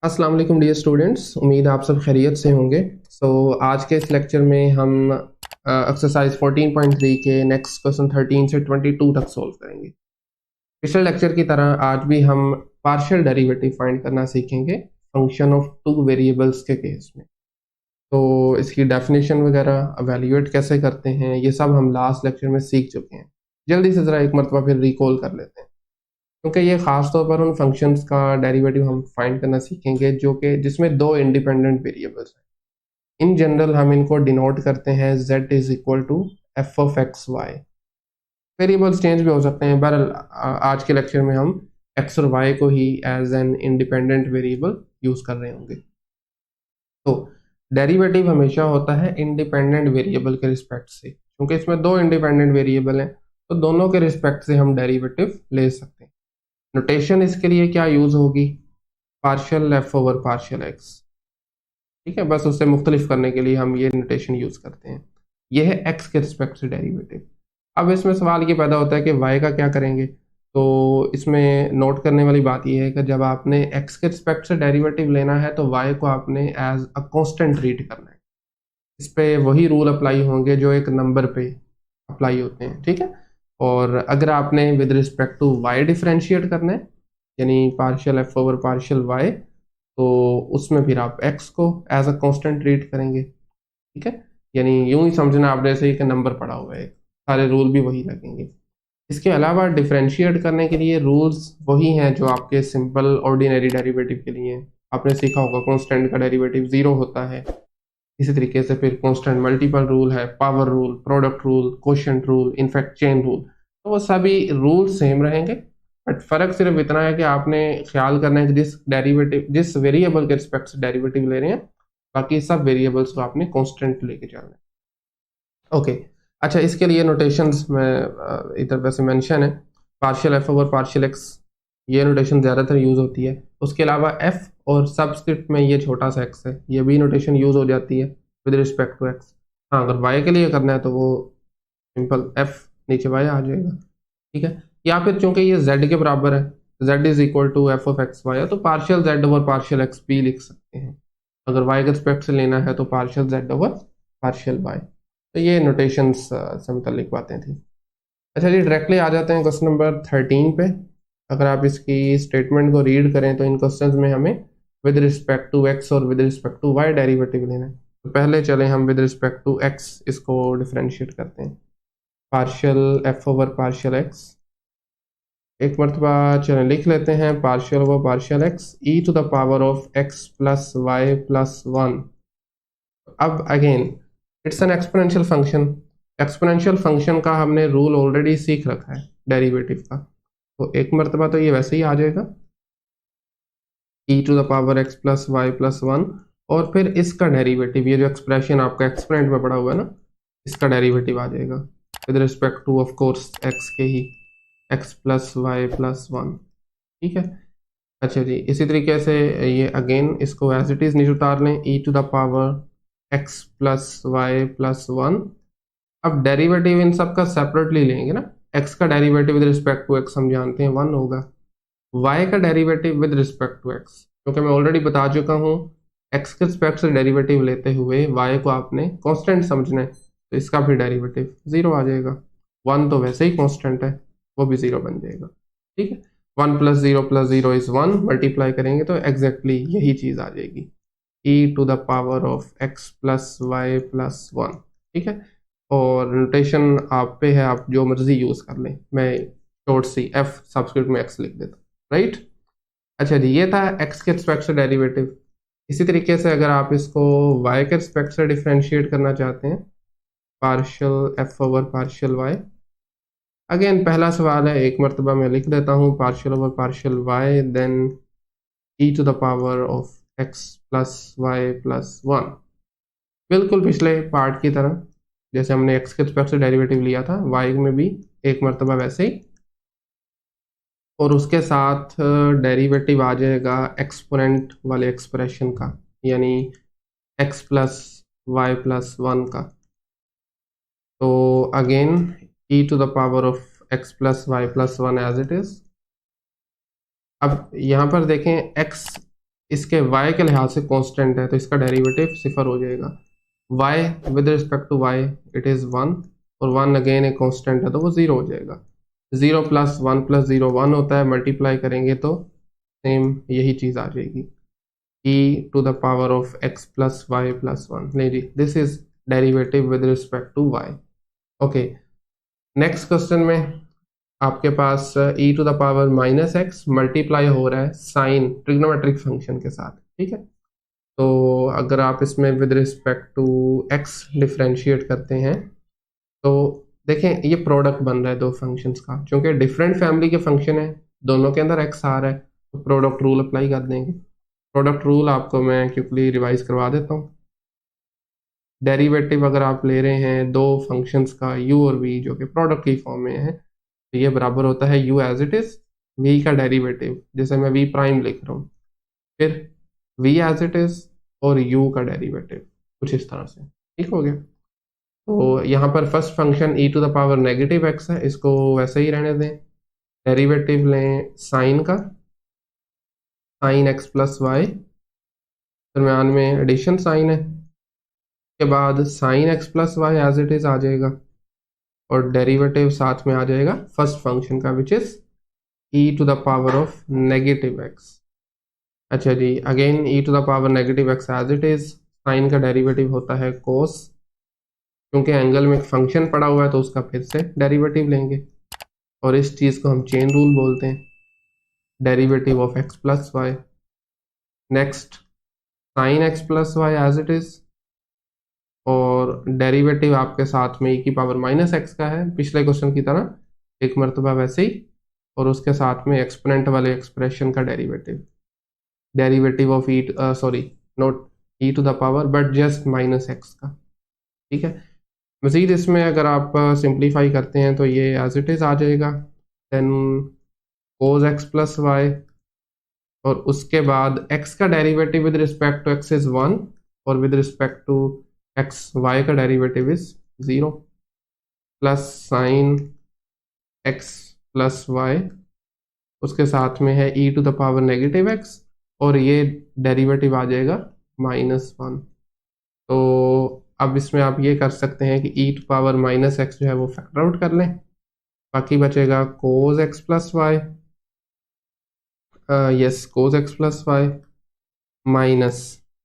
अस्सलाम वालेकुम dear students, उम्मीद है आप सब खैरियत से होंगे। आज के इस लेक्चर में हम एक्सरसाइज 14.3 के नेक्स्ट क्वेश्चन 13 से 22 तक सॉल्व करेंगे। पिछले लेक्चर की तरह आज भी हम पार्शियल डेरिवेटिव फाइंड करना सीखेंगे फंक्शन ऑफ टू वेरिएबल्स के केस में। तो इसकी डेफिनेशन वगैरह एवेल्यूएट कैसे करते हैं ये सब हम लास्ट लेक्चर में सीख चुके हैं। जल्दी से ज़रा एक मरतबा फिर रिकॉल कर लेते हैं, क्योंकि ये खास तौर पर उन फंक्शंस का डेरिवेटिव हम फाइंड करना सीखेंगे जो कि जिसमें दो इंडिपेंडेंट वेरिएबल्स हैं। इन जनरल हम इनको डिनोट करते हैं z is equal to F of x y. Variables change भी हो सकते हैं, बहरहाल आज के लेक्चर में हम एक्स और वाई को ही as an independent variable use कर रहे होंगे। तो डेरिवेटिव हमेशा होता है इंडिपेंडेंट वेरिएबल के रिस्पेक्ट से, क्योंकि इसमें दो इंडिपेंडेंट वेरिएबल हैं तो दोनों के रिस्पेक्ट से हम डेरिवेटिव ले सकते हैं। नोटेशन इसके लिए क्या यूज होगी? Partial F over partial x. ठीक है, बस उससे मुख्तलिफ करने के लिए हम ये नोटेशन यूज करते हैं। ये है एक्स के रिस्पेक्ट से डेरिवेटिव। अब इसमें सवाल ये पैदा होता है कि वाई का क्या करेंगे। तो इसमें नोट करने वाली बात यह है कि जब आपने एक्स के रिस्पेक्ट से डेरिवेटिव लेना है तो वाई को आपने एज अ कांस्टेंट ट्रीट करना है। इस पे वही रूल अप्लाई होंगे जो एक नंबर पे अप्लाई होते हैं। ठीक है, और अगर आपने with respect to y differentiate करना है, यानी partial F over partial y, तो उसमें फिर आप एक्स को एज अ कांस्टेंट ट्रीट करेंगे। ठीक है, यानी यूं ही समझना आपने जैसे एक नंबर पड़ा हुआ है, सारे रूल भी वही लगेंगे। इसके अलावा डिफरेंशिएट करने के लिए रूल्स वही हैं जो आपके सिंपल ऑर्डिनरी डेरिवेटिव के लिए हैं। आपने सीखा होगा कांस्टेंट का डेरिवेटिव जीरो होता है। इसी तरीके से फिर कांस्टेंट मल्टीपल रूल है, power rule, product rule, quotient rule, in fact chain rule. तो वो सभी रूल सेम रहेंगे, बट फर्क सिर्फ इतना है कि आपने ख्याल करना है कि जिस वेरिएबल के रिस्पेक्ट से डेरिवेटिव ले रहे हैं, बाकी सब वेरिएबल्स को आपने कांस्टेंट लेके चलना है। ओके, अच्छा, इसके लिए नोटेशंस में इधर वैसे मेंशन है partial F over partial x, ये नोटेशन ज़्यादातर यूज़ होती है। उसके अलावा एफ और सबस्क्रिप्ट में ये छोटा सा एक्स है, ये भी नोटेशन यूज़ हो जाती है विद रिस्पेक्ट टू एक्स। हाँ, अगर वाई के लिए करना है तो वो सिंपल एफ नीचे वाई आ जाएगा। ठीक है, या फिर चूंकि ये z के बराबर है, z is equal to F of x Y, तो partial z over partial X भी लिख सकते हैं। अगर y के रिस्पेक्ट से लेना है तो partial z over partial y। तो ये नोटेशंस से मुतल्लिक बातें थी। अच्छा जी, डायरेक्टली आ जाते हैं क्वेश्चन नंबर 13 पे। अगर आप इसकी स्टेटमेंट को रीड करें तो इन क्वेश्चंस में हमें विद रिस्पेक्ट टू एक्स और with respect to Y derivative लेना है। तो पहले चलें हम विद रिस्पेक्ट टू एक्स इसको डिफरेंशिएट करते हैं। Partial F over partial X, एक मरतबा चलें लिख लेते हैं partial over partial X E to the power of x plus Y plus one. अब again it's an exponential function. Exponential function का हमने रूल ऑलरेडी सीख रखा है डेरिवेटिव का, तो एक मरतबा तो ये वैसे ही आ जाएगा E to the power X plus Y plus one, और फिर इसका डेरिवेटिव, ये जो एक्सप्रेशन आपका एक्सपोनेंट में पड़ा हुआ है ना, इसका डेरिवेटिव आ जाएगा with respect to of course X के ही, X plus Y plus one. ठीक है, अच्छा जी, इसी तरीके से ये अगेन इसको एज इट इज नीचे उतार लें E to the power X plus Y plus one. अब डेरिवेटिव इन सब का सेपरेटली लेंगे ना। एक्स का derivative with respect to X हम जानते हैं वन होगा, वाई का derivative with respect to X, क्योंकि मैं ऑलरेडी बता चुका हूँ एक्स के रिस्पेक्ट से डेरिवेटिव लेते हुए वाई को आपने कांस्टेंट समझना है, तो इसका भी डेरिवेटिव जीरो आ जाएगा। वन तो वैसे ही कांस्टेंट है, वो भी जीरो बन जाएगा। ठीक है, one plus zero is one, multiply करेंगे तो एग्जैक्टली यही चीज़ आ जाएगी E to the power of x plus Y plus one. ठीक है, और नोटेशन आप पे है, आप जो मर्जी यूज़ कर लें, मैं शॉर्ट सी एफ सब्सक्रिप्ट में एक्स लिख देता हूँ। राइट, अच्छा जी, ये था एक्स के रिस्पेक्ट से डेरिवेटिव। इसी तरीके से अगर आप इसको वाई के रिस्पेक्ट से डिफ्रेंशिएट करना चाहते हैं, partial F over partial y, again पहला सवाल है, एक मरतबा मैं लिख देता हूँ partial over partial y then e to the power of x plus Y plus one. बिल्कुल पिछले पार्ट की तरह, जैसे हमने एक्स के रिस्पेक्ट से डेरिवेटिव लिया था, वाई में भी एक मरतबा वैसे ही, और उसके साथ डेरिवेटिव आ जाएगा एक्सपोनेंट वाले एक्सप्रेशन का, यानी x plus Y plus one का। तो again e to the power of x plus Y plus one as it is. अब यहाँ पर देखें एक्स इसके y के लिहाज से कांस्टेंट है तो इसका डेरिवेटिव सिफर हो जाएगा। y with respect to y it is 1 और 1 अगेन एक कांस्टेंट है तो वो 0 हो जाएगा। 0 प्लस 1 प्लस 0 1 होता है, मल्टीप्लाई करेंगे तो सेम यही चीज़ आ जाएगी e to the power of x plus Y plus 1। नहीं जी, this is derivative with respect to y। Okay, next question में आपके पास e to the power minus x multiply हो रहा है साइन ट्रिग्नोमेट्रिक फंक्शन के साथ, ठीक है। तो अगर आप इसमें with respect to x differentiate करते हैं तो देखें ये प्रोडक्ट बन रहा है दो फंक्शंस का, क्योंकि डिफरेंट फैमिली के फंक्शन है, दोनों के अंदर x आ रहा है तो प्रोडक्ट रूल अप्लाई कर देंगे। प्रोडक्ट रूल आपको मैं क्विकली रिवाइज करवा देता हूँ। डेरिवेटिव अगर आप ले रहे हैं दो फंक्शंस का u और v जो कि प्रोडक्ट की फॉर्म में है, तो ये बराबर होता है u as it is v का डेरिवेटिव, जैसे मैं v प्राइम लिख रहा हूँ, फिर v एज इट इज और u का डेरिवेटिव, कुछ इस तरह से। ठीक हो गया। तो यहाँ पर first function e to the power negative x है, इसको वैसे ही रहने दें। डेरिवेटिव लें साइन का, साइन x प्लस वाई, दरम्यान में एडिशन साइन है, के बाद sine x plus Y as it is आ जाएगा और डेरिवेटिव साथ में आ जाएगा फर्स्ट फंक्शन का which is e to the power of negative x। अच्छा जी, again e to the power negative x as it is, sine का डेरिवेटिव होता है कोस, क्योंकि एंगल में एक फंक्शन पड़ा हुआ है तो उसका फिर से डेरिवेटिव लेंगे और इस चीज़ को हम चेन रूल बोलते हैं, derivative of x plus y. Next sine x plus Y as it is और डेरिवेटिव आपके साथ में e की पावर माइनस एक्स का है, पिछले क्वेश्चन की तरह एक मरतबा वैसे ही, और उसके साथ में एक्सपोनेंट वाले एक्सप्रेशन का derivative, derivative of e sorry not e to the power but just minus x का। ठीक है, मज़ीद इसमें अगर आप सिंप्लीफाई करते हैं तो ये एज इट इज़ आ जाएगा, then cos x plus Y और उसके बाद x का derivative with respect to x is 1 और with respect to X Y का derivative is 0 plus sine x plus Y, उसके साथ में है e to the power negative x और ये डेरिवेटिव आ जाएगा -1। तो अब इसमें आप ये कर सकते हैं कि e to power minus x जो है वो फैक्टर आउट कर लें, बाकी बचेगा cos x plus y, yes cos x plus y minus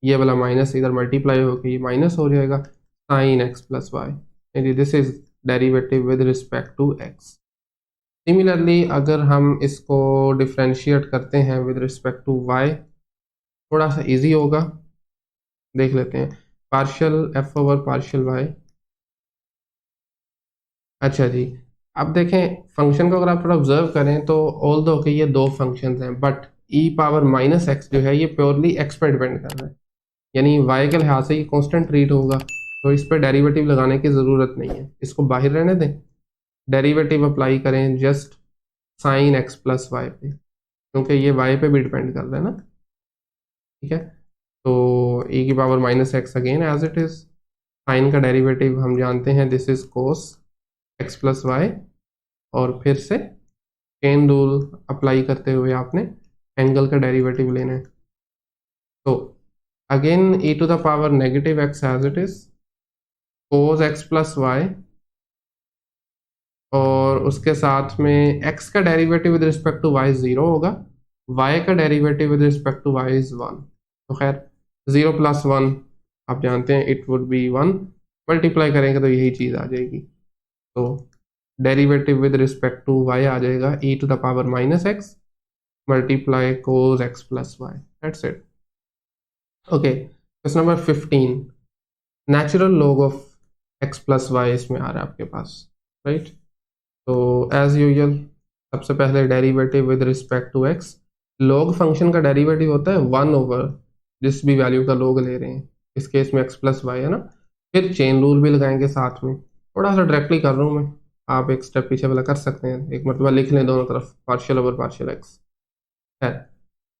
ये वाला माइनस इधर मल्टीप्लाई होकर ये माइनस हो जाएगा sine x plus y. This is derivative with respect to x. Similarly अगर हम इसको डिफ्रेंशिएट करते हैं विद रिस्पेक्ट टू वाई, थोड़ा सा इजी होगा, देख लेते हैं। Partial F over partial y. अच्छा जी, अब देखें फंक्शन को अगर आप थोड़ा ऑब्जर्व करें तो ऑल दो के ये दो फंक्शंस हैं, but e power minus x जो है ये प्योरली एक्स पर डिपेंड कर रहा है, यानी y के लिहाज से ये कांस्टेंट ट्रीट होगा, तो इस पर डेरिवेटिव लगाने की ज़रूरत नहीं है, इसको बाहर रहने दें। डेरिवेटिव अप्लाई करें just sine x plus y पे, क्योंकि ये y पे भी डिपेंड कर रहा है ना। ठीक है, तो e की power minus x again as it is, sine का डेरिवेटिव हम जानते हैं this is cos x plus Y, और फिर से चेन रूल अप्लाई करते हुए आपने एंगल का डेरिवेटिव लेना है। तो again e to the power negative x as it is, cos x plus Y और उसके साथ में x का derivative with respect to y 0 होगा, y का derivative with respect to y is 1। तो खैर 0 प्लस 1 आप जानते हैं इट वुड बी 1, मल्टीप्लाई करेंगे तो यही चीज़ आ जाएगी। तो derivative with respect to y आ जाएगा e to the power minus x multiply cos x plus y, that's it. Okay, question number 15, natural log of x plus y इसमें आ रहा है आपके पास, राइट। तो एज यूजुअल सबसे पहले derivative with respect to x, log function का डेरिवेटिव होता है 1 ओवर जिस भी वैल्यू का लॉग ले रहे हैं, इस केस में x प्लस वाई है ना, फिर चेन रूल भी लगाएंगे साथ में। थोड़ा सा डायरेक्टली कर रहा हूँ मैं, आप एक स्टेप पीछे वाला कर सकते हैं, एक मरतबा लिख लें दोनों तरफ पार्शियल ओवर पार्शियल x है,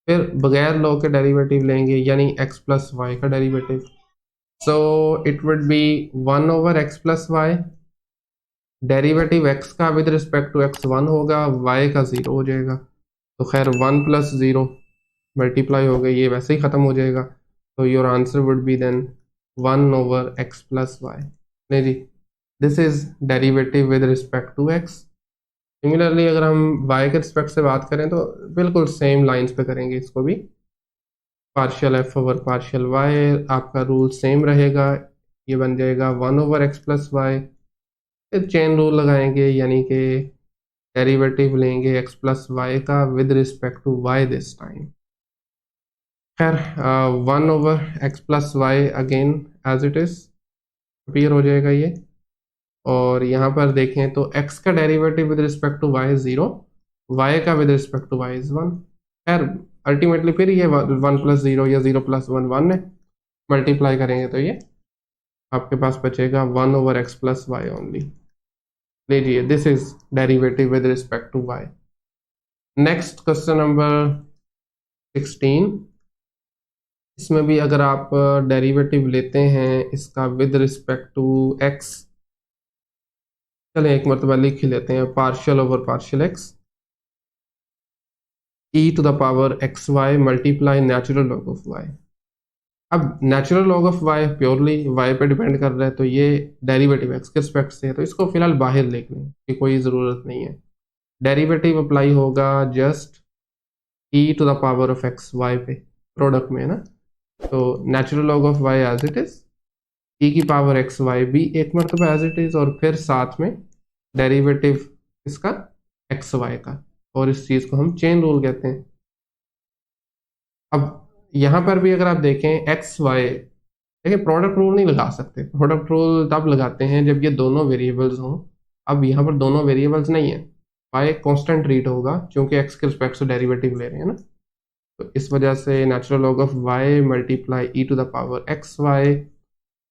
फिर बगैर लॉग के डेरिवेटिव लेंगे यानी x प्लस वाई का derivative, so it would be 1 over x plus y, derivative x का विद रिस्पेक्ट टू x 1 होगा, y का 0 हो जाएगा, तो खैर 1 प्लस 0 मल्टीप्लाई हो गई, ये वैसे ही ख़त्म हो जाएगा। तो your answer would be then 1/x+y। नहीं जी, this is derivative with respect to x। Similarly अगर हम y के रिस्पेक्ट से बात करें तो बिल्कुल सेम लाइंस पे करेंगे इसको भी। Partial F over partial y, आपका रूल सेम रहेगा, ये बन जाएगा 1/x+y। फिर चेन रूल लगाएंगे, यानी कि डेरिवेटिव लेंगे x+y का with respect to y this time. खैर 1/x+y again as it is appear हो जाएगा ये। और यहाँ पर देखें तो x का derivative with respect to y is 0, y का with respect to y is 1। खैर अल्टीमेटली फिर ये 1+0 या 0+1 1 है, मल्टीप्लाई करेंगे तो ये आपके पास बचेगा 1/x+y ओनली। लीजिए, this is derivative with respect to y। Next question number 16। इसमें भी अगर आप डेरिवेटिव लेते हैं इसका विद रिस्पेक्ट टू x, चलें एक मरतबा लिख ही लेते हैं, partial over partial x e⁻xy multiply natural log of y। अब natural log of y purely y पे डिपेंड कर रहा है, तो ये डेरिवेटिव x के रिस्पेक्ट से है, तो इसको फिलहाल बाहर लिख लें कि कोई ज़रूरत नहीं है। डेरिवेटिव अप्लाई होगा जस्ट e⁻x y पे, प्रोडक्ट में है ना। तो natural log of y as it is, e⁻xy भी एक मरतबा एज इट इज, और फिर साथ में डेरिवेटिव इसका xy का, और इस चीज़ को हम चेन रूल कहते हैं। अब यहाँ पर भी अगर आप देखें xy, देखिए प्रोडक्ट रूल नहीं लगा सकते, प्रोडक्ट रूल तब लगाते हैं जब ये दोनों वेरिएबल्स हों। अब यहाँ पर दोनों वेरिएबल्स नहीं है, y कांस्टेंट ट्रीट होगा क्योंकि x के रिस्पेक्ट से डेरिवेटिव ले रहे हैं ना। तो इस वजह से natural log of y multiply e⁻xy,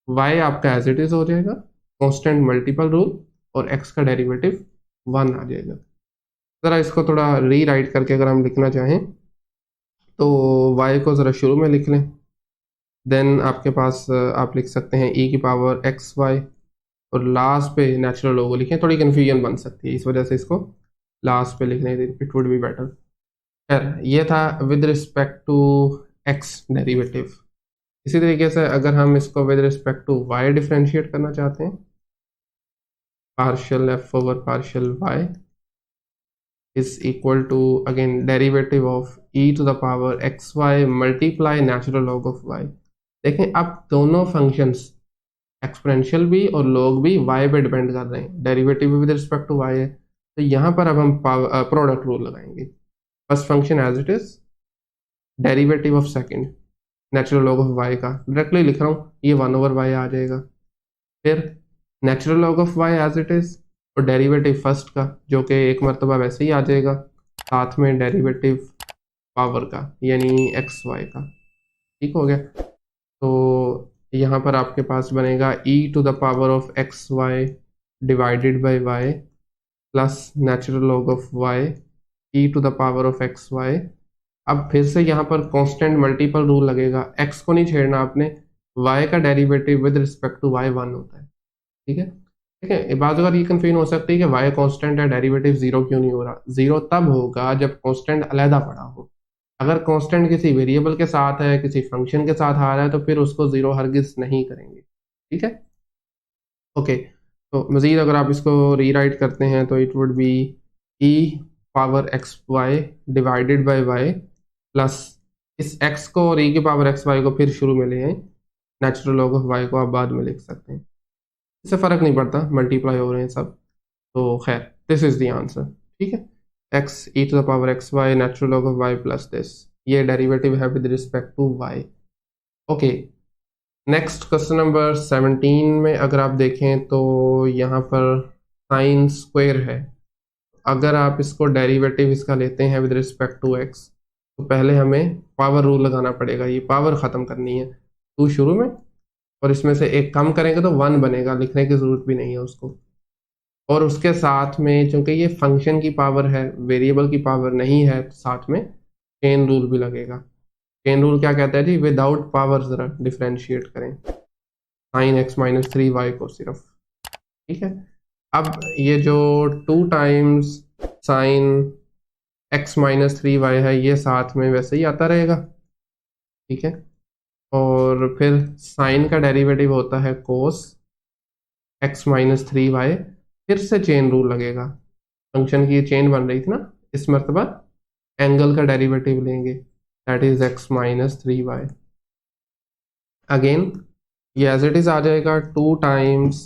y आपका एज इट इज हो जाएगा, कांस्टेंट मल्टीपल रूल, और x का डेरिवेटिव 1 आ जाएगा। ज़रा इसको थोड़ा री राइट करके अगर हम लिखना चाहें तो y को ज़रा शुरू में लिख लें, देन आपके पास आप लिख सकते हैं e⁻xy, और लास्ट पे नेचुरल लोगो लिखें, थोड़ी कन्फ्यूजन बन सकती है, इस वजह से इसको लास्ट पे लिखने इट वुड बी बेटर। खैर ये था with respect to x derivative. इसी तरीके से अगर हम इसको with respect to y differentiate करना चाहते हैं, partial F over partial y is equal to again derivative of e⁻xy multiply natural log of y। देखें अब दोनों फंक्शंस एक्सपोनेंशियल भी और लॉग भी y पे डिपेंड कर रहे हैं, derivative with respect to y है, तो यहाँ पर अब हम प्रोडक्ट रूल लगाएंगे। First function as it is, derivative of second natural log of y का, डायरेक्टली लिख रहा हूँ, ये 1/y आ जाएगा। फिर natural log of y as it is, और डेरिवेटिव फर्स्ट का जो कि एक मरतबा वैसे ही आ जाएगा, साथ में डेरिवेटिव पावर का यानी xy का। ठीक हो गया। तो यहाँ पर आपके पास बनेगा e⁻xy divided by y plus natural log of y e⁻xy। अब फिर से यहाँ पर कांस्टेंट मल्टीपल रूल लगेगा, x को नहीं छेड़ना आपने, y का derivative with respect to y 1 होता है। ठीक है, ठीक है। बाद अगर ये कन्फ्यूजन हो सकती है कि y कांस्टेंट है, डेरिवेटिव 0 क्यों नहीं हो रहा। 0 तब होगा जब कांस्टेंट अलहदा पड़ा हो। अगर कांस्टेंट किसी वेरिएबल के साथ है, किसी फंक्शन के साथ आ रहा है, तो फिर उसको 0 हरगिज नहीं करेंगे। ठीक है, ओके। तो मज़ीद अगर आप इसको रीराइट करते हैं तो it would B e⁻xy divided by y plus इस x को और e⁻xy को फिर शुरू में ले आए, नेचुरल लॉग ऑफ y को आप बाद में लिख सकते हैं, इससे फ़र्क नहीं पड़ता, मल्टीप्लाई हो रहे हैं सब। तो खैर दिस इज़ द आंसर। ठीक है, x e⁻xy natural log of y plus this, ये डेरिवेटिव है with respect to y। Okay, next question number 17 में अगर आप देखें तो यहाँ पर साइन स्क्वायर है। अगर आप इसको डेरिवेटिव इसका लेते हैं विद रिस्पेक्ट टू x, तो पहले हमें पावर रूल लगाना पड़ेगा, ये पावर ख़त्म करनी है, 2 शुरू में और इसमें से एक कम करेंगे तो 1 बनेगा, लिखने की ज़रूरत भी नहीं है उसको। और उसके साथ में चूंकि ये फंक्शन की पावर है, वेरिएबल की पावर नहीं है, तो साथ में चेन रूल भी लगेगा। चेन रूल क्या कहता है जी, विदाउट पावर ज़रा डिफ्रेंशिएट करें साइन x-3y को सिर्फ। ठीक है, अब ये जो 2 टाइम्स साइन x-3y है, ये साथ में वैसे ही आता रहेगा, ठीक है। और फिर साइन का डेरिवेटिव होता है कोस x-3y, फिर से चेन रूल लगेगा, फंक्शन की चेन बन रही थी ना, इस मर्तबा एंगल का डेरिवेटिव लेंगे, दैट इज x-3y। अगेन ये एज इट इज आ जाएगा 2 टाइम्स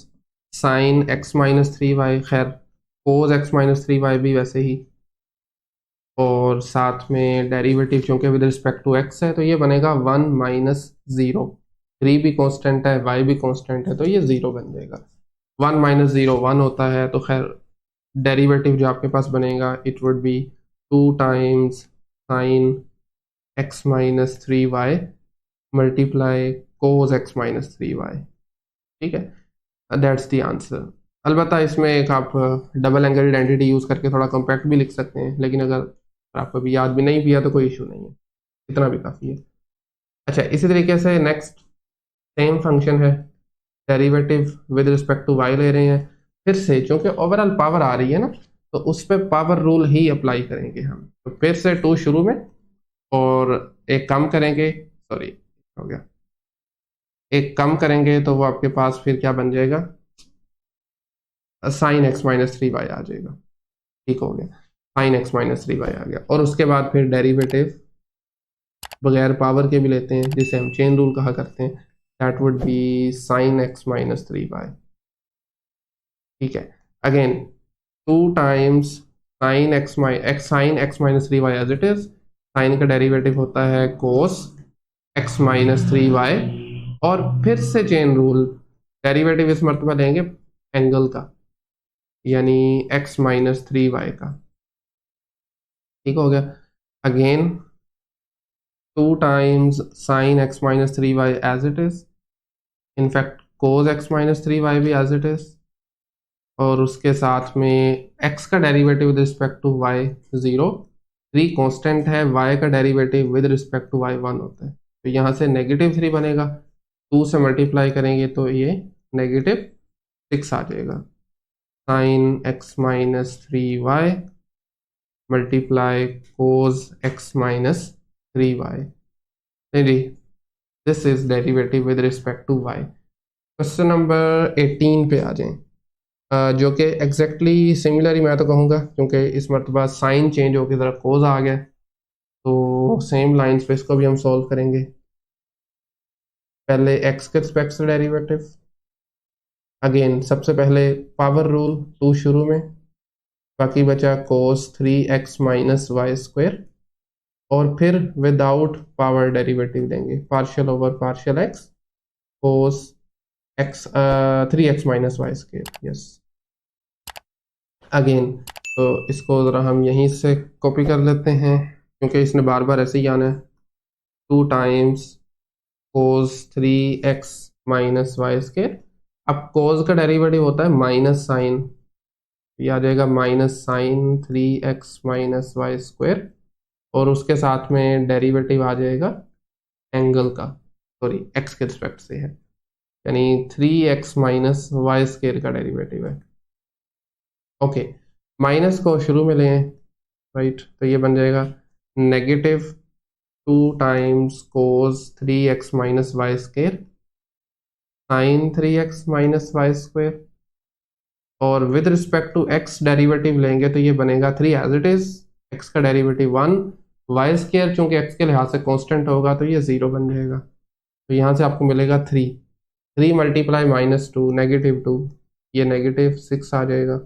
साइन x-3y, खैर कोस x-3y भी वैसे ही, और साथ में डेरिवेटिव चूंकि विद रिस्पेक्ट टू x है तो ये बनेगा 1 माइनस 0। 3 भी कांस्टेंट है, y भी कांस्टेंट है, तो ये 0 बन जाएगा। 1 माइनस 0 1 होता है, तो खैर डेरिवेटिव जो आपके पास बनेगा it would B 2 times sine x-3y multiply cos x-3y, ठीक है। That's the answer. अलबत्ता इसमें एक आप डबल एंगल आइडेंटिटी यूज़ करके थोड़ा कॉम्पैक्ट भी लिख सकते हैं, लेकिन अगर आपको अभी याद भी नहीं किया तो कोई इशू नहीं है, इतना भी काफ़ी है। अच्छा, इसी तरीके से नेक्स्ट सेम फंक्शन है, derivative with respect to y ले रहे हैं, फिर से चूंकि ओवरऑल पावर आ रही है ना, तो उस पर पावर रूल ही अप्लाई करेंगे हम। तो फिर से 2 शुरू में, और एक कम करेंगे, सॉरी हो गया, एक कम करेंगे तो वो आपके पास फिर क्या बन जाएगा, साइन x-3y आ जाएगा, ठीक हो गया, साइन x-3y आ गया। और उसके बाद फिर डेरिवेटिव बगैर पावर के भी लेते हैं, जिसे हम चेन रूल कहा करते हैं, that would B sign x-3y, ठीक है। Again 2 times sine x-3y as it is, sine का डेरिवेटिव होता है कोस x-3y, और फिर से चेन रूल, डेरिवेटिव इस मर्तबा लेंगे एंगल का, यानी x-3y का, ठीक हो गया। Again 2 times sine x-3y as it is, in fact cos x-3y भी एज इट इज, और उसके साथ में x का derivative with respect to y 0, 3 constant है, y का derivative with respect to y 1 होता है, तो यहाँ से -3 बनेगा, 2 से मल्टीप्लाई करेंगे तो ये -6 आ जाएगा, sign x-3y multiply cos x-3y, नहीं जी, this is derivative with respect to y। Question number 18 पे आ जाएं, जो कि एग्जैक्टली सिमिलर ही मैं तो कहूँगा, क्योंकि इस मरतबा साइन चेंज होकर ज़रा कोज आ गया, तो सेम लाइंस पे इसको भी हम सॉल्व करेंगे। पहले एक्स के रिस्पेक्ट से डेरिवेटिव, अगेन सबसे पहले पावर रूल 2 शुरू में, बाकी बचा कोस 3x माइनस वाई स्क्वेयर, और फिर विदाउट पावर डेरिवेटिव देंगे, partial over partial x, cos x 3x minus Y square, yes. Again तो इसको ज़रा हम यहीं से कॉपी कर लेते हैं, क्योंकि इसने बार बार ऐसे ही आना है। 2 times cos 3x minus Y square, अब कोस का डेरिवेटिव होता है माइनस साइन, ये आ जाएगा -sin 3x minus Y square, और उसके साथ में डेरिवेटिव आ जाएगा एंगल का, सॉरी x के रिस्पेक्ट से है, यानी 3x माइनस वाई स्क्वेयर का डेरिवेटिव है। ओके, माइनस को शुरू में लें, राइट, तो ये बन जाएगा -2 times cos 3x minus Y square sine 3x minus Y square, और with respect to x derivative लेंगे तो ये बनेगा 3 एज इट इज, x का डेरिवेटिव 1, वाई स्क्वेयर चूंकि x के लिहाज से कांस्टेंट होगा तो ये 0 बन जाएगा, तो यहाँ से आपको मिलेगा 3 मल्टीप्लाई -2 -2, ये -6 आ जाएगा,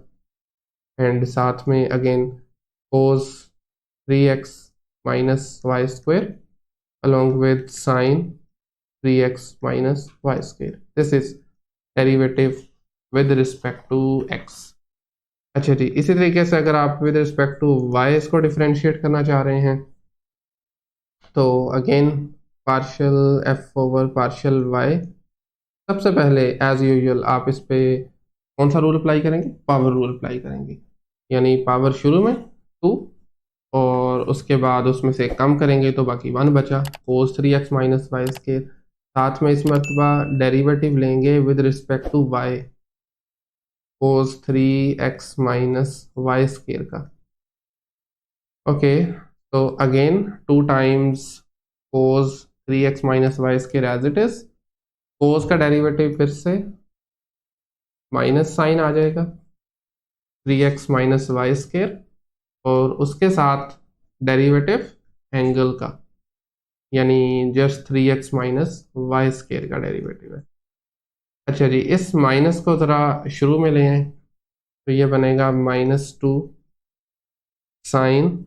एंड साथ में again cos 3x minus Y square along with sine 3x minus y square. This is derivative with respect to x. अच्छा जी, इसी तरीके से अगर आप विद रिस्पेक्ट टू y इसको डिफरेंशिएट करना चाह रहे हैं, तो again partial f over partial y, सबसे पहले एज यूजुअल आप इस पे कौन सा रूल अप्लाई करेंगे, पावर रूल अप्लाई करेंगे, यानी पावर शुरू में 2, और उसके बाद उसमें से कम करेंगे तो बाकी 1 बचा, कोस 3x माइनस वाई स्केयर, साथ में इस मरतबा डेरिवेटिव लेंगे with respect to y, cos 3x minus Y square का, ओके, तो again 2 times cos 3x minus Y square as it is. Cos का डेरिवेटिव फिर से माइनस साइन आ जाएगा 3x माइनस वाई स्केयर, और उसके साथ डेरिवेटिव एंगल का, यानी just 3x minus Y square का डेरिवेटिव है। अच्छा जी, इस माइनस को ज़रा शुरू में ले आए, तो ये बनेगा -2 sine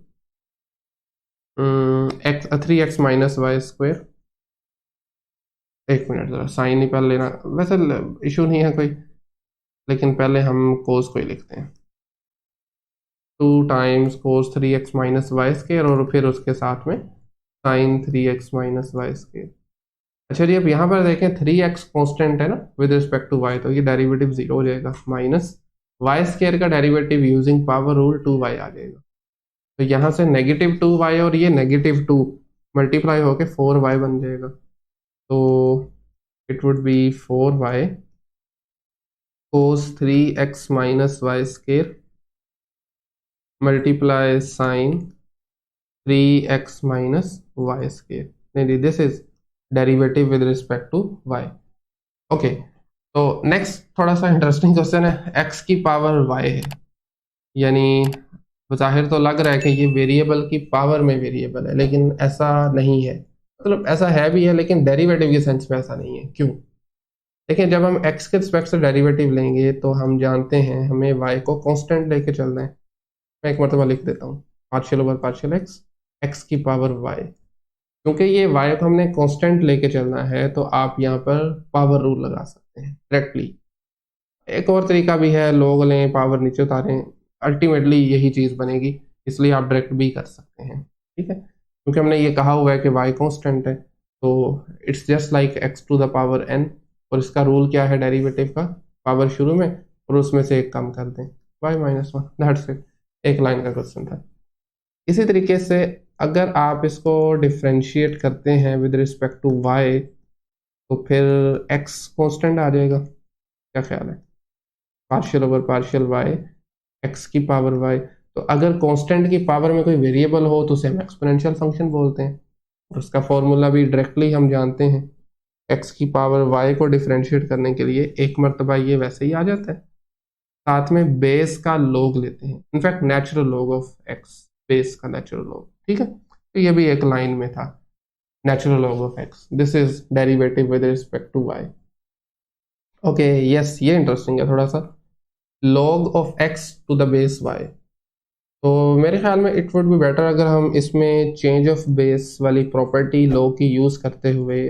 x 3x minus Y square. एक मिनट, ज़रा साइन ही पहले लेना, वैसे इशू नहीं है कोई, लेकिन पहले हम कोस को ही लिखते हैं। 2 times cos 3x minus Y square, और फिर उसके साथ में sign 3x minus Y square. अच्छा जी, अब यहाँ पर देखें 3x कांस्टेंट है ना विद रिस्पेक्ट टू y, तो ये डेरिवेटिव 0 हो जाएगा, माइनस वाई स्क्वायर का derivative using power rule 2y आ जाएगा। तो यहाँ से -2y और ये -2 मल्टीप्लाई होके 4y बन जाएगा। तो it would be 4y cos 3x minus Y square multiply sine 3x minus Y square. नहीं, this is derivative with respect to y। Okay, तो नेक्स्ट थोड़ा सा इंटरेस्टिंग क्वेश्चन है, x की पावर y है, यानी जाहिर तो लग रहा है कि ये वेरिएबल की पावर में वेरिएबल है, लेकिन ऐसा नहीं है। मतलब ऐसा है भी है, लेकिन डेरिवेटिव के सेंस में ऐसा नहीं है। क्यों? देखिए, जब हम x के रिस्पेक्ट से डेरिवेटिव लेंगे तो हम जानते हैं हमें y को कांस्टेंट लेके चलना है। मैं एक मरतबा लिख देता हूँ, पार्शियल ओवर पार्शियल x की पावर y। क्योंकि ये y को हमने कांस्टेंट लेके चलना है, तो आप यहाँ पर पावर रूल लगा सकते हैं डायरेक्टली। एक और तरीका भी है, लोग लें पावर नीचे उतारें, अल्टीमेटली यही चीज़ बनेगी, इसलिए आप डायरेक्ट भी कर सकते हैं। ठीक है, क्योंकि हमने ये कहा हुआ है कि y कांस्टेंट है, तो it's just like x to the power n, और इसका रूल क्या है डेरिवेटिव का, पावर शुरू में और उसमें से एक कम कर दें, y minus one. That's it, एक लाइन का क्वेश्चन था। इसी तरीके से अगर आप इसको डिफ्रेंशिएट करते हैं विद रिस्पेक्ट टू y, तो फिर x कांस्टेंट आ जाएगा। क्या ख्याल है? Partial over partial y x की पावर वाई। तो अगर कांस्टेंट की पावर में कोई वेरिएबल हो तो उसे हम एक्सपोनेंशियल फंक्शन बोलते हैं, और उसका फॉर्मूला भी डायरेक्टली हम जानते हैं। एक्स की पावर वाई को डिफरेंशिएट करने के लिए एक मरतबा ये वैसे ही आ जाता है, साथ में बेस का लॉग लेते हैं, in fact natural log of x, base का नेचुरल लॉग। ठीक है, तो ये भी एक लाइन में था, natural log of x, this is derivative with respect to y. Okay, yes, ये इंटरेस्टिंग है थोड़ा सा, log of x to the base y। तो मेरे ख्याल में इट वुड बी बेटर अगर हम इसमें चेंज ऑफ बेस वाली प्रॉपर्टी log की यूज़ करते हुए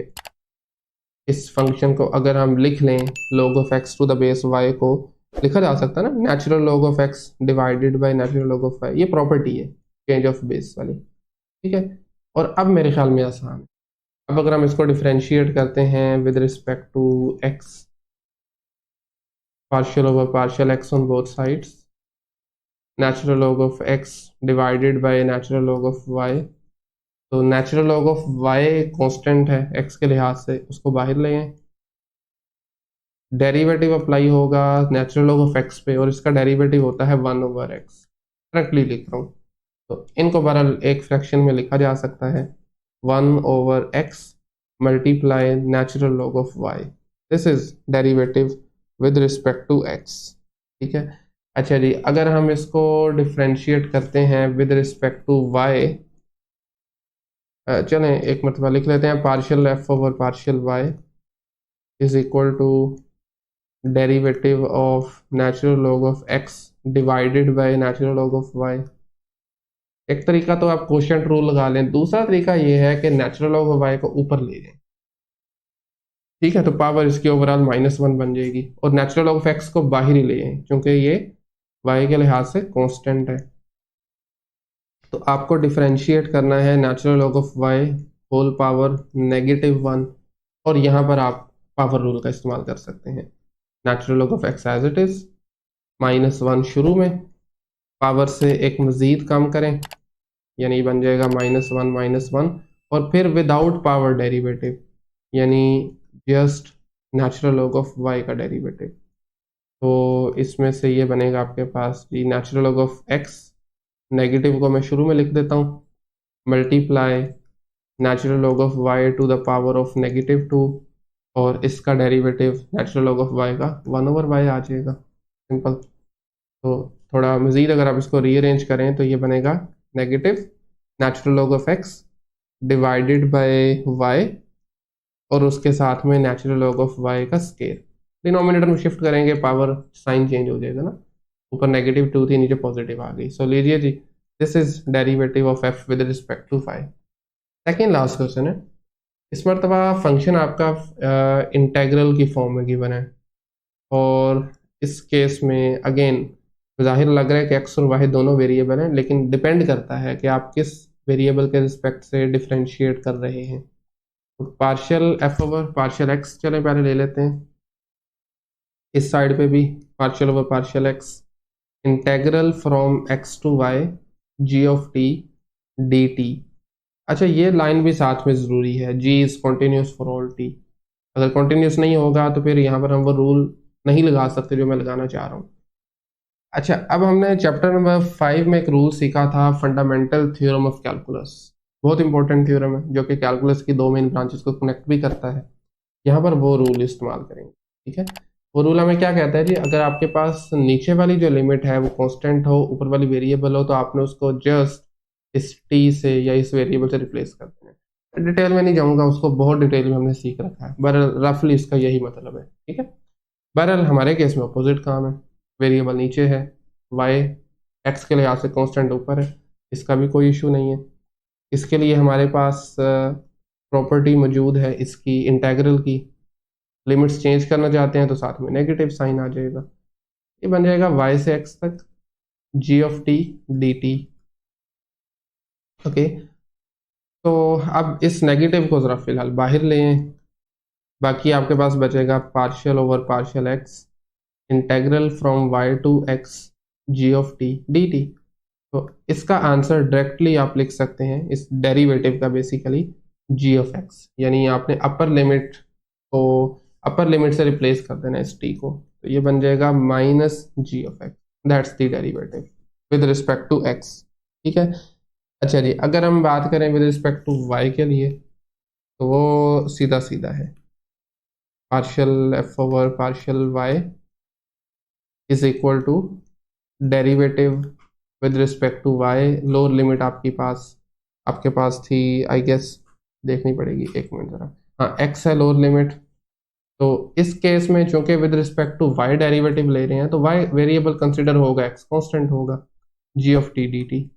इस फंक्शन को अगर हम लिख लें, log of x to the base y को लिखा जा सकता है ना, natural log of x divided by natural log of y, ये प्रॉपर्टी है चेंज ऑफ बेस वाली। ठीक है, और अब मेरे ख्याल में आसान है। अब अगर हम इसको डिफ्रेंशिएट करते हैं with respect to x, partial over partial x on both sides, natural log of x divided by natural log of y। तो natural log of y constant है x के लिहाज से, उसको बाहर ले आए, डेरिवेटिव अप्लाई होगा नेचुरल log of x पे, और इसका डेरिवेटिव होता है 1 ओवर x। करेक्टली लिख रहा हूँ, तो इनको बहरहाल एक फ्रैक्शन में लिखा जा सकता है 1 over x multiply natural log of y। This is derivative with respect to x। ठीक है, अच्छा जी, अगर हम इसको डिफ्रेंशिएट करते हैं विद रिस्पेक्ट टू y, चलें एक मरतबा लिख लेते हैं, partial f over partial y is equal to derivative of natural log of x divided by natural log of y। एक तरीका तो आप कोशेंट रूल लगा लें, दूसरा तरीका ये है कि नेचुरल log ऑफ y को ऊपर ले जाएं। ठीक है, तो पावर इसकी ओवरऑल -1 बन जाएगी, और नेचुरल log ऑफ x को बाहर ही ले आए क्योंकि ये y के लिहाज से कांस्टेंट है। तो आपको डिफरेंशिएट करना है natural log of y whole power -1, और यहाँ पर आप पावर रूल का इस्तेमाल कर सकते हैं। Natural log of x as it is, -1 शुरू में, पावर से एक मज़ीद कम करें, यानी बन जाएगा -1, और फिर विदाउट पावर डेरिवेटिव, यानी just natural log of y का डेरिवेटिव। तो इसमें से ये बनेगा आपके पास जी natural log of x negative को मैं शुरू में लिख देता हूँ, multiply natural log of y to the power of -2, और इसका derivative natural log of y का 1/y आ जाएगा, सिंपल। तो थोड़ा मज़ीद अगर आप इसको रीअरेंज करें तो ये बनेगा negative natural log of x divided bye y, और उसके साथ में नेचुरल लॉग ऑफ y का स्केयर। डिनोमिनेटर में शिफ्ट करेंगे, पावर साइन चेंज हो जाएगा ना, ऊपर -2 थी, नीचे पॉजिटिव आ गई। सो लीजिए जी, this is derivative of f with respect to phi. Second last question है, इस मरतबा फंक्शन आपका इंटेग्रल की फॉर्म में गिवन है, और इस केस में अगेन ज़ाहिर लग रहा है कि x और y दोनों वेरिएबल हैं, लेकिन डिपेंड करता है कि आप किस वेरिएबल के रिस्पेक्ट से डिफ्रेंशिएट कर रहे हैं। तो partial f over partial x चले पहले ले लेते हैं, इस साइड पे भी partial over partial x, integral from x to y g of t dt। अच्छा, ये लाइन भी साथ में ज़रूरी है, g is continuous for all t। अगर कॉन्टीन्यूस नहीं होगा तो फिर यहाँ पर हम वो रूल नहीं लगा सकते जो मैं लगाना चाह रहा हूँ। अच्छा, अब हमने चैप्टर नंबर 5 में एक रूल सीखा था, फंडामेंटल थ्योरम ऑफ कैलकुलस। बहुत इंपॉर्टेंट थ्योरम है जो कि कैलकुलस की 2 मेन ब्रांचेस को कनेक्ट भी करता है। यहाँ पर वो रूल इस्तेमाल करेंगे, ठीक है। वो रूल हमें क्या कहता है जी, अगर आपके पास नीचे वाली जो लिमिट है वो कांस्टेंट हो, ऊपर वाली वेरिएबल हो, तो आपने उसको जस्ट इस टी से या इस वेरिएबल से रिप्लेस कर देना है। डिटेल में नहीं जाऊँगा, उसको बहुत डिटेल में हमने सीख रखा है, बहरहाल रफली इसका यही मतलब है, ठीक है। बहरहाल हमारे केस में अपोजिट काम है, वेरिएबल नीचे है, y x के लिहाज से कांस्टेंट ऊपर है, इसका भी कोई इशू नहीं है। इसके लिए हमारे पास प्रॉपर्टी मौजूद है इसकी इंटेग्रल की, लिमिट्स चेंज करना चाहते हैं तो साथ में नेगेटिव साइन आ जाएगा, ये बन जाएगा y से x तक g of t dt। Okay, तो अब इस नेगेटिव को ज़रा फिलहाल बाहर ले आएं, बाकी आपके पास बचेगा partial over partial x integral from y to x g of t dt। तो इसका आंसर डायरेक्टली आप लिख सकते हैं इस डेरिवेटिव का, बेसिकली g ऑफ x, यानी आपने अपर लिमिट को अपर लिमिट से रिप्लेस कर देना इस t को, तो ये बन जाएगा -g of x, that's the derivative with respect to x, ठीक है। अच्छा जी, अगर हम बात करें विद रिस्पेक्ट टू y के लिए, तो वो सीधा सीधा है, partial f over partial y is equal to derivative with respect to y। Lower limit आपके पास थी, आई गेस देखनी पड़ेगी, एक मिनट ज़रा, हाँ x है लोअर लिमिट। तो इस केस में चूंकि with respect to y derivative ले रहे हैं तो y वेरिएबल कंसिडर होगा, x कांस्टेंट होगा, g ऑफ t dt।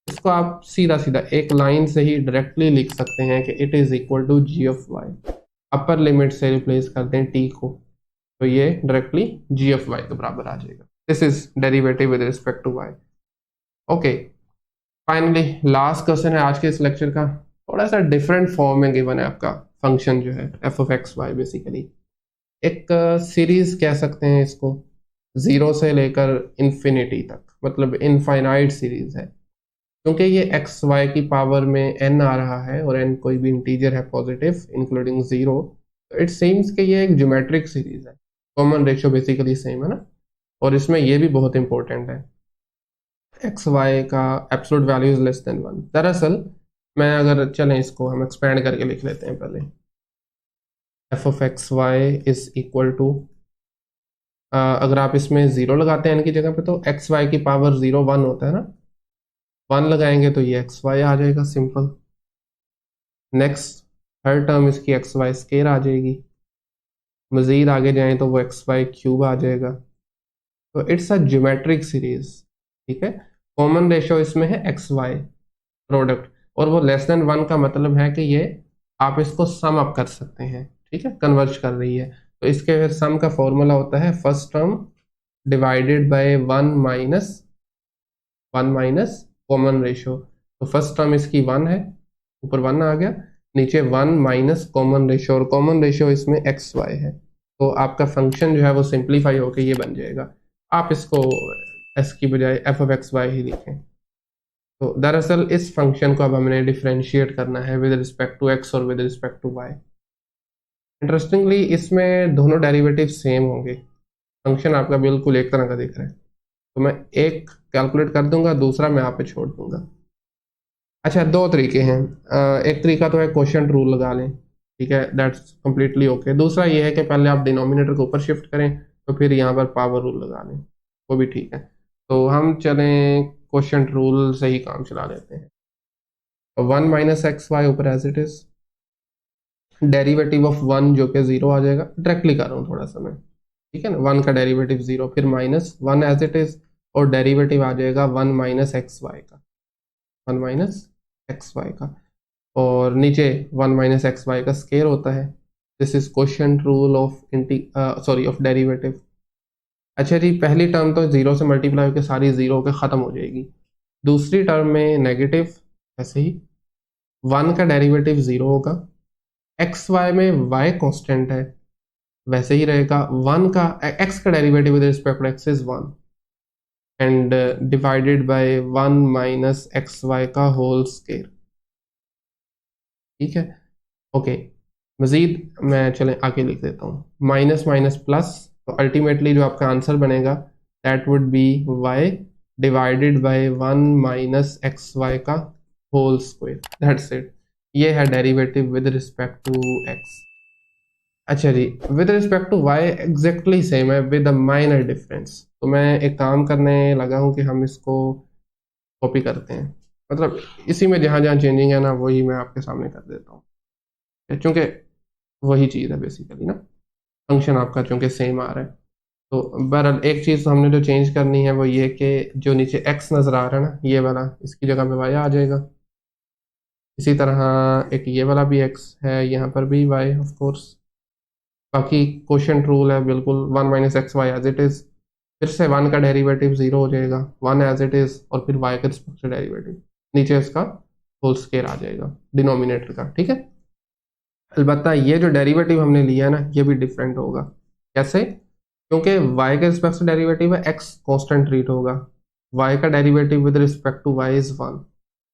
इसको आप सीधा सीधा एक लाइन से ही डायरेक्टली लिख सकते हैं कि it is equal to g of y, upper limit से रिप्लेस कर दें t को, तो ये डायरेक्टली g ऑफ y के बराबर आ जाएगा। This is derivative with respect to y। Okay, finally last question है आज के इस लेक्चर का, थोड़ा सा डिफरेंट फॉर्म में गिवन है आपका फंक्शन जो है f of x y, basically एक सीरीज कह सकते हैं इसको, 0 से लेकर इन्फिनिटी तक, मतलब इनफाइनाइट सीरीज है। क्योंकि ये एक्स वाई की पावर में n आ रहा है और n कोई भी इंटीजर है पॉजिटिव इंक्लूडिंग 0, तो इट सीम्स कि ये एक ज्योमेट्रिक सीरीज है, कॉमन रेशियो बेसिकली सेम है ना। और इसमें ये भी बहुत इंपॉर्टेंट है, एक्स वाई का absolute value is less than 1। दरअसल मैं अगर चलें इसको हम एक्सपेंड करके लिख लेते हैं पहले, f of x y is equal to, अगर आप इसमें 0 लगाते हैं n की जगह पे, तो एक्स वाई की पावर 0 1 होता है ना, 1 लगाएंगे तो ये एक्स वाई आ जाएगा, सिंपल। नेक्स्ट हर टर्म इसकी एक्स वाई स्केयर आ जाएगी, मज़ीद आगे जाएं तो वो एक्स वाई क्यूब आ जाएगा। तो इट्स अ ज्योमेट्रिक सीरीज, ठीक है। कॉमन रेशियो इसमें है एक्स वाई प्रोडक्ट, और वो लेस देन 1 का मतलब है कि ये आप इसको सम अप कर सकते हैं, ठीक है, कन्वर्ज कर रही है। तो इसके फिर सम का फॉर्मूला होता है first term divided by 1 minus common ratio. तो फर्स्ट टर्म इसकी 1 है, ऊपर 1 आ गया, नीचे 1 माइनस कॉमन रेशियो, और कॉमन रेशियो इसमें एक्स वाई है। तो आपका फंक्शन जो है वो सिंप्लीफाई होकर ये बन जाएगा। आप इसको एस की बजाय F of x why he लिखें। तो दरअसल इस फंक्शन को अब हमने डिफ्रेंशिएट करना है विद रिस्पेक्ट टू एक्स और with respect to y. Interestingly इसमें दोनों डेरिवेटिव सेम होंगे, फंक्शन आपका बिल्कुल एक तरह का दिख रहा है। तो मैं एक कैलकुलेट कर दूंगा, दूसरा मैं यहाँ पे छोड़ दूंगा। अच्छा, दो तरीके हैं। एक तरीका तो है क्वोशिएंट रूल लगा लें, ठीक है, दैट्स कम्प्लीटली ओके। दूसरा ये है कि पहले आप डिनोमिनेटर को ऊपर शिफ्ट करें, तो फिर यहाँ पर पावर रूल लगा लें, वो भी ठीक है। तो हम चलें क्वोशिएंट रूल से ही काम चला लेते हैं। तो 1 - XY ऊपर as it is, derivative of 1 जो कि 0 आ जाएगा। डायरेक्टली कर रहा हूँ थोड़ा सा मैं, ठीक है ना। 1 का डेरिवेटिव 0, फिर -1 एज इट इज, और डेरिवेटिव आ जाएगा 1 - XY का, 1 - XY का। और नीचे 1 - XY का स्केयर होता है। This is quotient rule of derivative. अच्छा जी, पहली टर्म तो 0 से मल्टीप्लाई होकर सारी 0 होकर ख़त्म हो जाएगी। दूसरी टर्म में नेगेटिव, ऐसे ही 1 का डेरिवेटिव 0 होगा। XY में y कांस्टेंट है, वैसे ही रहेगा। 1 का x का derivative with respect to x is 1 and divided by 1 - XY का होल स्केयर, ठीक है। ओके, मजीद मैं चलें आगे लिख देता हूँ, माइनस माइनस प्लस, तो अल्टीमेटली जो आपका आंसर बनेगा that would be y divided by 1 - XY का होल स्क्वायर, दैट्स इट। ये है derivative with respect to x। अच्छा जी, with respect to y exactly same है विद अ माइनर डिफरेंस। तो मैं एक काम करने लगा हूँ कि हम इसको कॉपी करते हैं, मतलब इसी में जहाँ जहाँ चेंजिंग है ना वही मैं आपके सामने कर देता हूँ, क्योंकि वही चीज़ है बेसिकली ना, फंक्शन आपका चूंकि सेम आ रहा है। तो बहरहाल एक चीज़ तो हमने जो चेंज करनी है वो ये कि जो नीचे x नज़र आ रहा है ना, ये वाला, इसकी जगह पे y आ जाएगा। इसी तरह एक ये वाला भी x है, यहाँ पर भी y ऑफ कोर्स। बाकी क्वोशिएंट रूल है बिल्कुल 1 - XY एज इट इज़। फिर से 1 का डेरिवेटिव 0 हो जाएगा, 1 एज इट इज़, और फिर y के रिस्पेक्ट से डेरिवेटिव, नीचे इसका होल स्क्वायर आ जाएगा डिनोमिनेटर का, ठीक है। अलबत्ता ये जो डेरिवेटिव हमने लिया है ना, ये भी डिफरेंट होगा। कैसे? क्योंकि y के रिस्पेक्ट से डेरिवेटिव है, x कांस्टेंट ट्रीट होगा। y का derivative with respect to y is 1,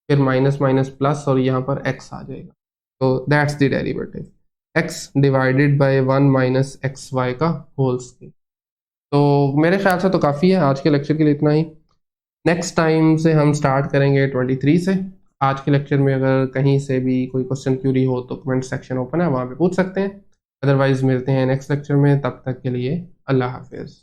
फिर माइनस माइनस प्लस, और यहाँ पर x आ जाएगा। तो that's the derivative, x divided by 1 - XY का होल स्क्वायर। तो मेरे ख्याल से तो काफ़ी है आज के लेक्चर के लिए, इतना ही। नेक्स्ट टाइम से हम स्टार्ट करेंगे 23 से। आज के लेक्चर में अगर कहीं से भी कोई क्वेश्चन क्यूरी हो तो कमेंट सेक्शन ओपन है, वहाँ पे पूछ सकते हैं। अदरवाइज मिलते हैं नेक्स्ट लेक्चर में, तब तक के लिए अल्लाह हाफिज़।